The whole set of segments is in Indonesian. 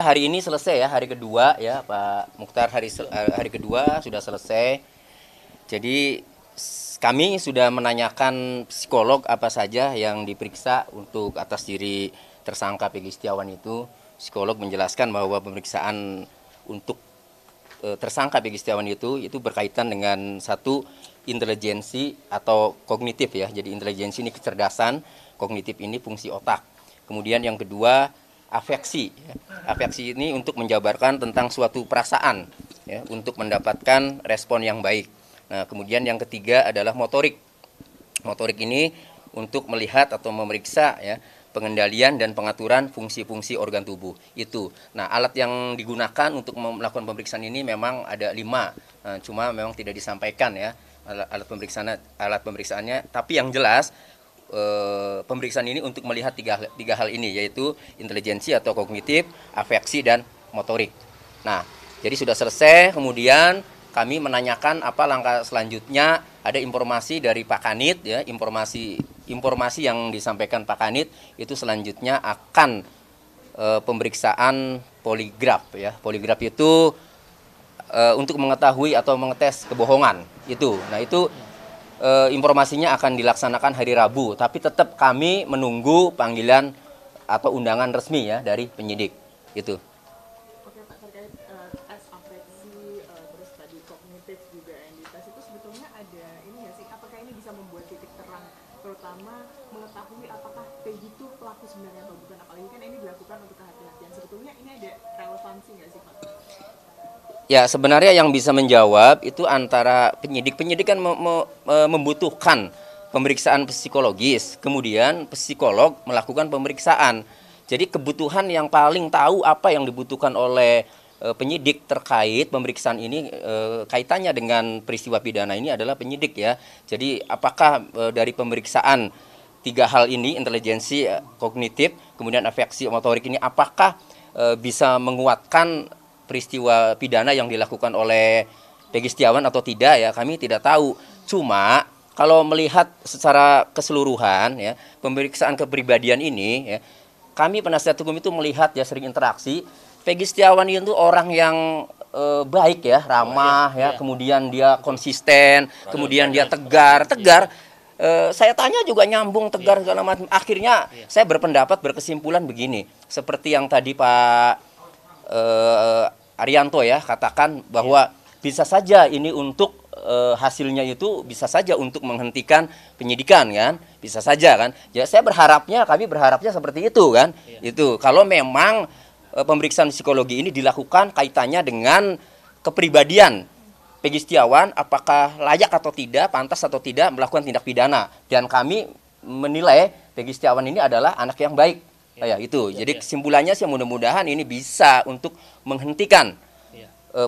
Hari ini selesai ya, hari kedua ya Pak Mukhtar, hari kedua sudah selesai. Jadi kami sudah menanyakan psikolog apa saja yang diperiksa untuk atas diri tersangka Pegi Setiawan itu. Psikolog menjelaskan bahwa pemeriksaan untuk tersangka Pegi Setiawan itu berkaitan dengan satu intelijensi atau kognitif ya. Jadi intelijensi ini kecerdasan, kognitif ini fungsi otak. Kemudian yang kedua afeksi. Afeksi ini untuk menjabarkan tentang suatu perasaan ya, untuk mendapatkan respon yang baik. Nah, kemudian yang ketiga adalah motorik. Motorik ini untuk melihat atau memeriksa ya pengendalian dan pengaturan fungsi-fungsi organ tubuh itu. Nah, alat yang digunakan untuk melakukan pemeriksaan ini memang ada 5, cuma memang tidak disampaikan ya alat pemeriksaannya. Tapi yang jelas pemeriksaan ini untuk melihat tiga hal ini, yaitu intelijensi atau kognitif, afeksi, dan motorik. Nah, jadi sudah selesai, kemudian kami menanyakan apa langkah selanjutnya. Ada informasi dari Pak Kanit ya, informasi yang disampaikan Pak Kanit itu selanjutnya akan pemeriksaan poligraf ya. Poligraf itu untuk mengetahui atau mengetes kebohongan itu. Nah, itu informasinya akan dilaksanakan hari Rabu, tapi tetap kami menunggu panggilan atau undangan resmi ya dari penyidik itu. Oke Pak, terkait tes afeksi terus tadi kognitif juga yang dites itu sebetulnya ada ini nggak sih? Apakah ini bisa membuat titik terang, terutama mengetahui apakah Pegi itu pelaku sebenarnya atau bukan? Apalagi kan ini dilakukan untuk kehati-hatian. Sebetulnya ini ada relevansi nggak sih Pak? Ya, sebenarnya yang bisa menjawab itu antara penyidik kan membutuhkan pemeriksaan psikologis, kemudian psikolog melakukan pemeriksaan. Jadi kebutuhan yang paling tahu apa yang dibutuhkan oleh penyidik terkait pemeriksaan ini, kaitannya dengan peristiwa pidana ini adalah penyidik ya. Jadi apakah dari pemeriksaan tiga hal ini, intelijensi, kognitif, kemudian afeksi, motorik ini, apakah bisa menguatkan peristiwa pidana yang dilakukan oleh Pegi Setiawan atau tidak ya, kami tidak tahu. Cuma kalau melihat secara keseluruhan ya, pemeriksaan kepribadian ini ya, kami penasihat hukum itu melihat ya, sering interaksi. Pegi Setiawan itu orang yang baik ya, ramah ya, kemudian dia konsisten, kemudian dia tegar. Saya tanya juga nyambung, tegar segala macam. Akhirnya saya berkesimpulan begini, seperti yang tadi Pak Arianto ya katakan bahwa bisa saja ini untuk hasilnya itu bisa saja untuk menghentikan penyidikan kan, bisa saja kan. Ya kami berharapnya seperti itu kan. Itu kalau memang pemeriksaan psikologi ini dilakukan kaitannya dengan kepribadian Pegi Setiawan, apakah layak atau tidak, pantas atau tidak melakukan tindak pidana. Dan kami menilai Pegi Setiawan ini adalah anak yang baik. Ya, itu. Jadi kesimpulannya sih mudah-mudahan ini bisa untuk menghentikan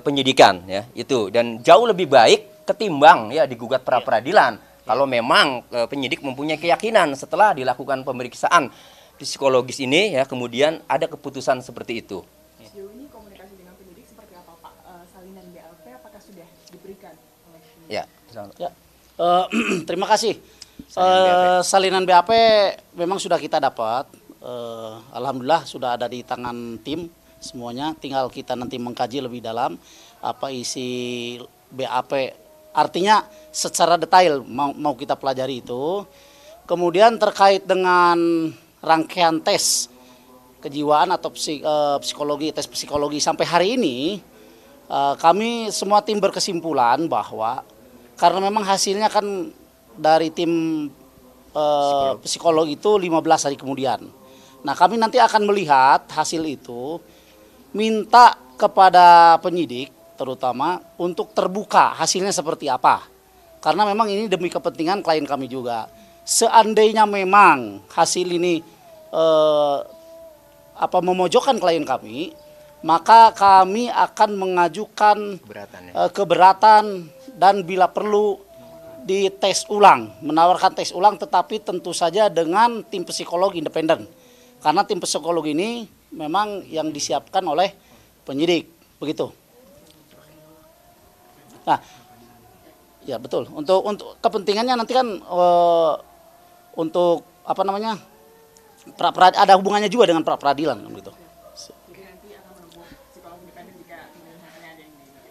penyidikan ya, itu, dan jauh lebih baik ketimbang ya digugat pra peradilan. Kalau memang penyidik mempunyai keyakinan setelah dilakukan pemeriksaan psikologis ini ya, kemudian ada keputusan seperti itu. Sejauh ini komunikasi dengan penyidik seperti apa Pak? Salinan BAP apakah sudah diberikan oleh penyidik? Ya. Terima kasih. Salinan BAP memang sudah kita dapat. Alhamdulillah sudah ada di tangan tim semuanya. Tinggal kita nanti mengkaji lebih dalam apa isi BAP. Artinya secara detail mau kita pelajari itu. Kemudian terkait dengan rangkaian tes kejiwaan atau psikologi, tes psikologi sampai hari ini, kami semua tim berkesimpulan bahwa karena memang hasilnya kan dari tim psikolog itu 15 hari kemudian. Nah, kami nanti akan melihat hasil itu, minta kepada penyidik terutama untuk terbuka hasilnya seperti apa. Karena memang ini demi kepentingan klien kami juga. Seandainya memang hasil ini memojokkan klien kami, maka kami akan mengajukan keberatan dan bila perlu dites ulang, menawarkan tes ulang, tetapi tentu saja dengan tim psikolog independen. Karena tim psikolog ini memang yang disiapkan oleh penyidik, begitu. Nah, ya betul. Untuk kepentingannya nanti kan untuk ada hubungannya juga dengan pra peradilan, begitu.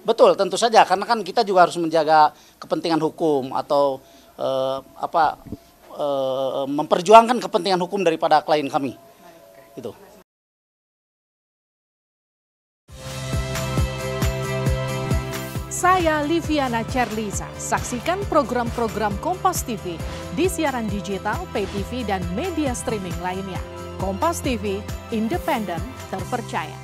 Betul, tentu saja karena kan kita juga harus menjaga kepentingan hukum atau memperjuangkan kepentingan hukum daripada klien kami. Itu. Saya Liviana Cerlisa. Saksikan program-program Kompas TV di siaran digital, pay TV, dan media streaming lainnya. Kompas TV, independen, terpercaya.